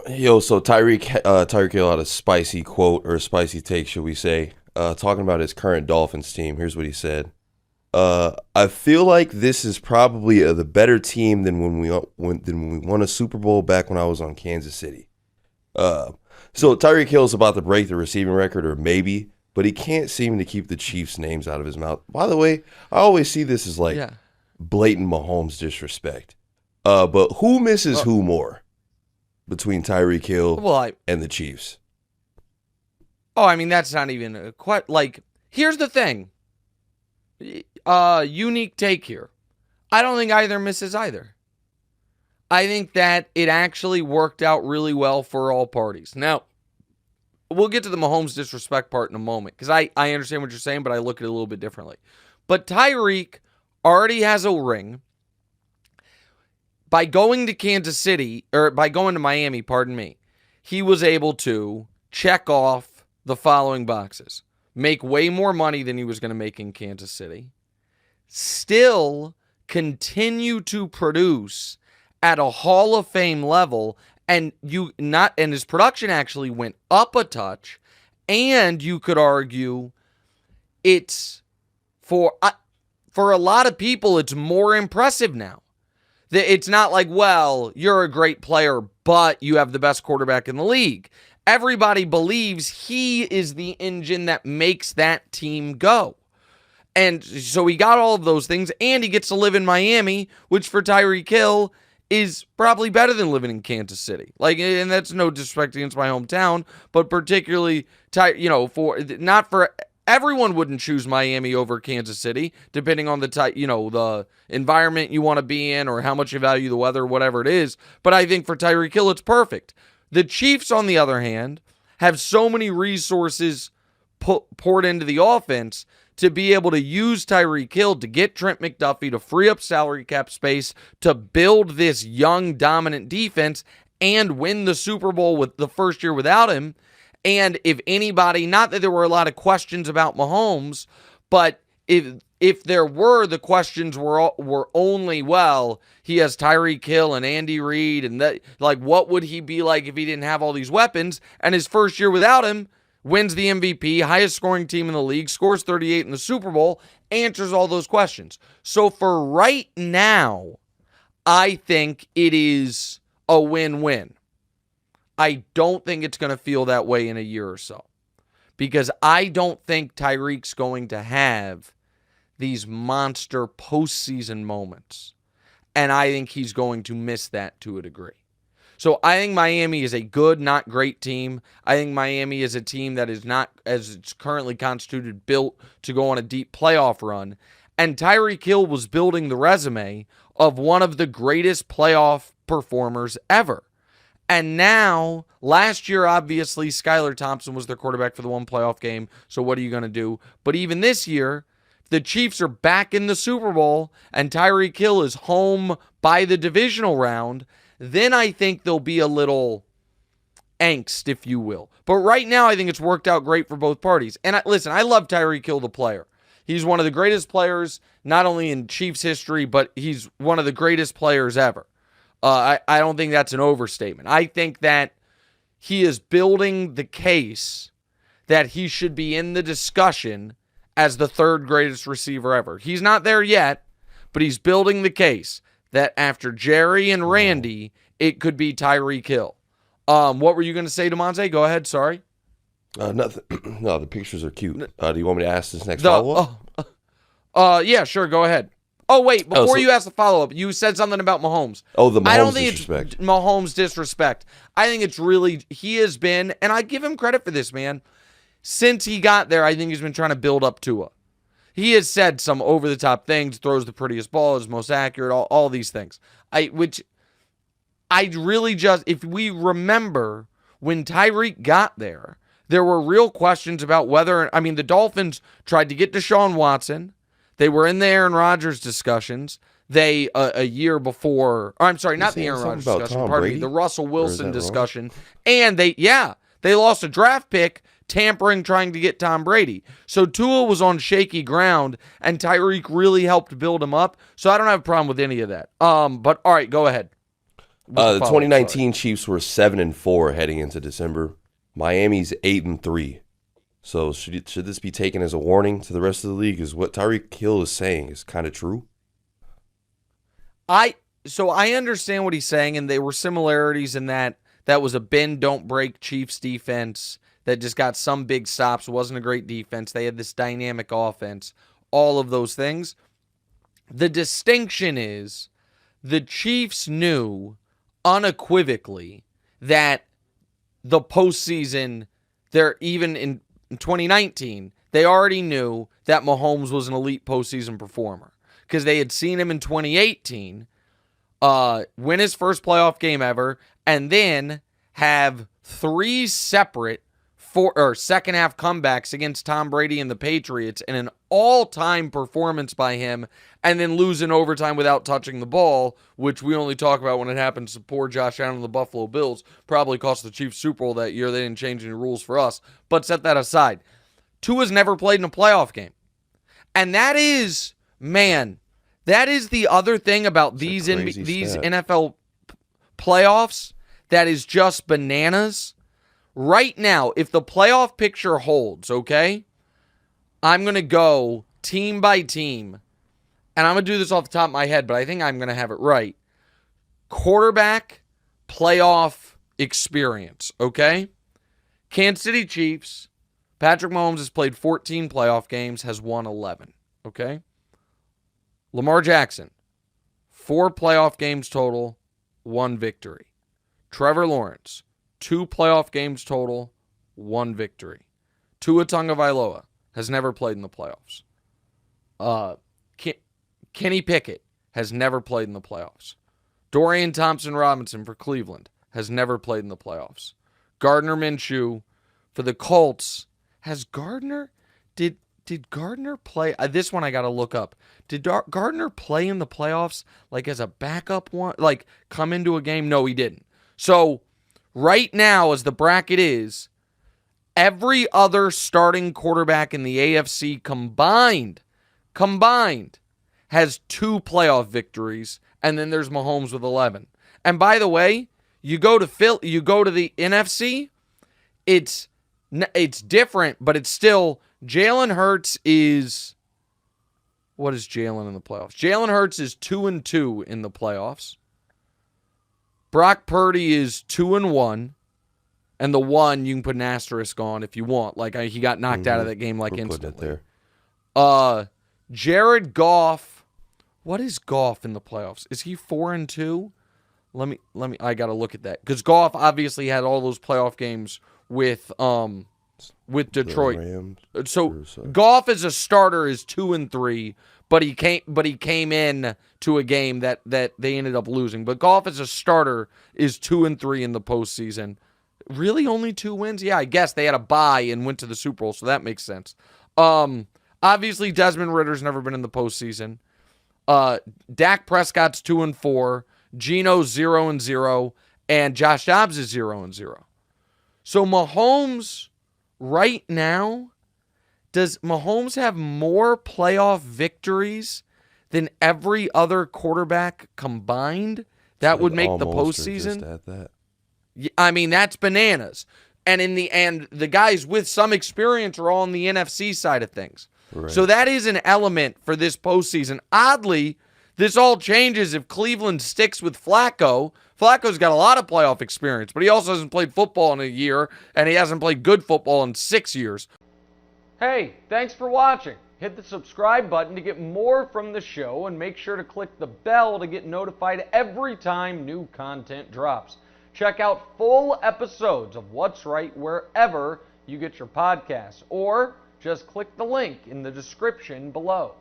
Yo, so Tyreek Hill had a spicy quote or a spicy take, should we say, talking about his current Dolphins team. Here's what he said. I feel like this is probably the better team than when we won a Super Bowl back when I was on Kansas City. Uh, so Tyreek Hill's about to break the receiving record, or maybe, but he can't seem to keep the Chiefs' names out of his mouth. By the way, I always see this as like Yeah. blatant Mahomes disrespect. But who misses who more between Tyreek Hill Well, and the Chiefs? I mean, that's not even quite like. Here's the thing. Unique take here. I don't think either misses either. I think that it actually worked out really well for all parties. Now, we'll get to the Mahomes disrespect part in a moment because I understand what you're saying, but I look at it a little bit differently. But Tyreek already has a ring. By going to Kansas City, or by going to Miami, pardon me, he was able to check off the following boxes. Make way more money than he was going to make in Kansas City. Still continue to produce at a Hall of Fame level, and his production actually went up a touch, and you could argue it's for a lot of people it's more impressive now. It's not like, well, you're a great player, but you have the best quarterback in the league. Everybody believes he is the engine that makes that team go. And so he got all of those things, and he gets to live in Miami, which for Tyreek Hill is probably better than living in Kansas City. And that's no disrespect against my hometown, but particularly, not for everyone wouldn't choose Miami over Kansas City, depending on the environment you want to be in or how much you value the weather, whatever it is. But I think for Tyreek Hill, it's perfect. The Chiefs, on the other hand, have so many resources poured into the offense to be able to use Tyreek Hill to get Trent McDuffie to free up salary cap space to build this young, dominant defense and win the Super Bowl with the first year without him. And if anybody, not that there were a lot of questions about Mahomes, but if there were, the questions were only, well, he has Tyreek Hill and Andy Reid, and that, like, what would he be like if he didn't have all these weapons? And his first year without him, wins the MVP, highest scoring team in the league, scores 38 in the Super Bowl, answers all those questions. So for right now, I think it is a win-win. I don't think it's going to feel that way in a year or so, because I don't think Tyreek's going to have these monster postseason moments, and I think he's going to miss that to a degree. So I think Miami is a good, not great team. I think Miami is a team that is not, as it's currently constituted, built to go on a deep playoff run. And Tyreek Hill was building the resume of one of the greatest playoff performers ever. And now, last year, obviously, Skylar Thompson was their quarterback for the one playoff game. So what are you going to do? But even this year, the Chiefs are back in the Super Bowl and Tyreek Hill is home by the divisional round. Then I think there'll be a little angst, if you will. But right now, I think it's worked out great for both parties. And listen, I love Tyreek Hill, the player. He's one of the greatest players, not only in Chiefs history, but he's one of the greatest players ever. I don't think that's an overstatement. I think that he is building the case that he should be in the discussion as the third greatest receiver ever. He's not there yet, but he's building the case that after Jerry and Randy, it could be Tyreek Hill. What were you going to say, DeMonte? Go ahead, sorry. Nothing. No, the pictures are cute. Do you want me to ask this next follow-up? Yeah, sure, go ahead. Oh, wait, before you ask the follow-up, you said something about Mahomes. Oh, the Mahomes I don't think disrespect. It's Mahomes disrespect. I think it's really, he has been, and I give him credit for this, man. Since he got there, I think he's been trying to build up Tua. He has said some over-the-top things, throws the prettiest ball, is most accurate, all these things. If we remember when Tyreek got there, there were real questions about the Dolphins tried to get Deshaun Watson. They were in the Aaron Rodgers discussions. They, a year before, not the Aaron Rodgers discussion, pardon me, the Russell Wilson discussion. And they lost a draft pick tampering, trying to get Tom Brady. So Tua was on shaky ground, and Tyreek really helped build him up. So I don't have a problem with any of that. But all right, go ahead. The 2019 Chiefs were 7-4 heading into December. Miami's 8-3. So should this be taken as a warning to the rest of the league? Is what Tyreek Hill is saying is kind of true? So I understand what he's saying, and there were similarities in that was a bend don't break Chiefs defense that just got some big stops. It wasn't a great defense. They had this dynamic offense. All of those things. The distinction is the Chiefs knew unequivocally that the postseason, they're even in 2019, they already knew that Mahomes was an elite postseason performer because they had seen him in 2018 win his first playoff game ever and then have three separate second half comebacks against Tom Brady and the Patriots in an all-time performance by him, and then lose in overtime without touching the ball, which we only talk about when it happens to poor Josh Allen and the Buffalo Bills. Probably cost the Chiefs Super Bowl that year. They didn't change any rules for us. But set that aside. Tua's never played in a playoff game. And that is the other thing about these NFL playoffs that is just bananas. Right now, if the playoff picture holds, okay, I'm going to go team by team, and I'm going to do this off the top of my head, but I think I'm going to have it right. Quarterback playoff experience, okay? Kansas City Chiefs, Patrick Mahomes has played 14 playoff games, has won 11, okay? Lamar Jackson, 4 playoff games total, 1 victory. Trevor Lawrence, 2 playoff games total, 1 victory. Tua Tagovailoa has never played in the playoffs. Kenny Pickett has never played in the playoffs. Dorian Thompson-Robinson for Cleveland has never played in the playoffs. Gardner Minshew for the Colts. Did Gardner play? This one I got to look up. Did Gardner play in the playoffs like as a backup one? Like come into a game? No, he didn't. So right now, as the bracket is, every other starting quarterback in the AFC combined has 2 playoff victories, and then there's Mahomes with 11. And by the way, you go to the NFC, it's different, but it's still Jalen Hurts is. What is Jalen in the playoffs? Jalen Hurts is 2-2 in the playoffs. Brock Purdy is 2-1. And the 1 you can put an asterisk on if you want. Like he got knocked out of that game like instantly. Jared Goff. What is Goff in the playoffs? Is he 4-2? Let me I gotta look at that. Because Goff obviously had all those playoff games with Detroit. So Goff as a starter is 2-3, but he came in to a game that they ended up losing. But Goff as a starter is 2-3 in the postseason. Really, only 2 wins? Yeah, I guess they had a bye and went to the Super Bowl, so that makes sense. Obviously, Desmond Ritter's never been in the postseason. Dak Prescott's 2-4, Geno's 0-0, and Josh Dobbs is 0-0. So Mahomes, right now, does Mahomes have more playoff victories than every other quarterback combined? That would make the postseason. Just at that. I mean, that's bananas. And in the end, the guys with some experience are all on the NFC side of things. Right. So that is an element for this postseason. Oddly, this all changes if Cleveland sticks with Flacco. Flacco's got a lot of playoff experience, but he also hasn't played football in a year, and he hasn't played good football in 6 years. Hey, thanks for watching. Hit the subscribe button to get more from the show, and make sure to click the bell to get notified every time new content drops. Check out full episodes of What's Right wherever you get your podcasts, or just click the link in the description below.